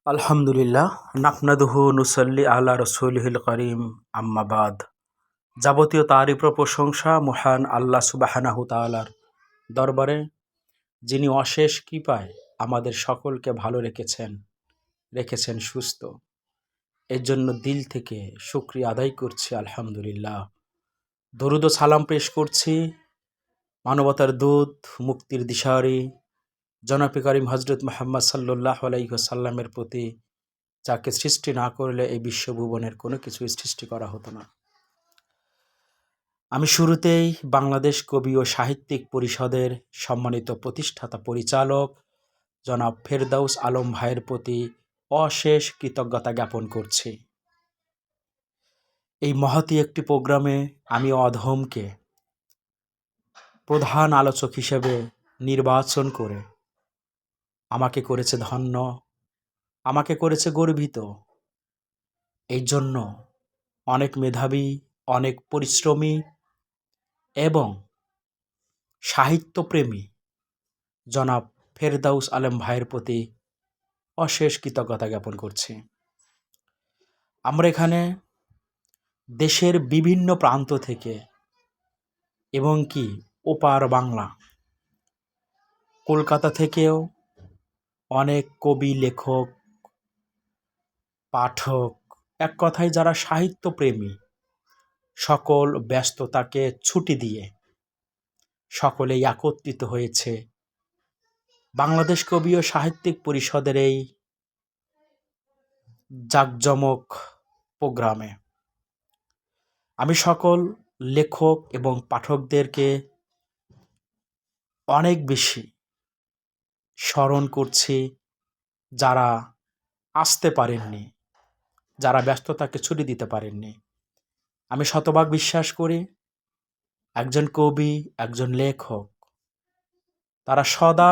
আলহামদুলিল্লাহ নাহমাদুহু নুসাল্লি আলা রসুলিহিল করিম আম্মাবাদ। যাবতীয় তারিফ ও প্রশংসা মহান আল্লাহ সুবহানাহু তাআলার দরবারে, যিনি অশেষ কৃপায় আমাদের সকলকে ভালো রেখেছেন সুস্থ। এর জন্য দিল থেকে শুকরিয়া আদায় করছি আলহামদুলিল্লাহ। দরুদ ও সালাম পেশ করছি মানবতার দূত, মুক্তির দিশারি জনাবে করিম হযরত মুহাম্মদ সাল্লাল্লাহু আলাইহি ওয়াসাল্লামের প্রতি, যাকে সৃষ্টি না করলে এই বিশ্বভুবনের কোনো কিছু সৃষ্টি করা হতো না। আমি শুরুতেই বাংলাদেশ কবি ও সাহিত্যিক পরিষদের সম্মানিত প্রতিষ্ঠাতা পরিচালক জনাব ফেরদাউস আলম ভাইয়ের প্রতি অশেষ কৃতজ্ঞতা জ্ঞাপন করছি। এই মহতী একটি প্রোগ্রামে আমি অধমকে প্রধান আলোচক হিসেবে নির্বাচন করে আমাকে করেছে ধন্য, আমাকে করেছে গর্বিত। এই জন্য অনেক মেধাবী, অনেক পরিশ্রমী এবং সাহিত্যপ্রেমী জনাব ফেরদাউস আলম ভাইয়ের প্রতি অশেষ কৃতজ্ঞতা জ্ঞাপন করছি। আমরা এখানে দেশের বিভিন্ন প্রান্ত থেকে এবং কি ওপার বাংলা, কলকাতা থেকেও অনেক কবি, লেখক, পাঠক, এক কথায় যারা সাহিত্যপ্রেমী, সকল ব্যস্ততাকে ছুটি দিয়ে সকলেই একত্রিত হয়েছে বাংলাদেশ কবি ও সাহিত্যিক পরিষদের এই জাঁকজমক প্রোগ্রামে। আমি সকল লেখক এবং পাঠকদেরকে অনেক বেশি স্মরণ করছি, যারা আসতে পারেননি, যারা ব্যস্ততাকে ছুটি দিতে পারেননি। আমি শতভাগ বিশ্বাস করি একজন কবি, একজন লেখক, তারা সদা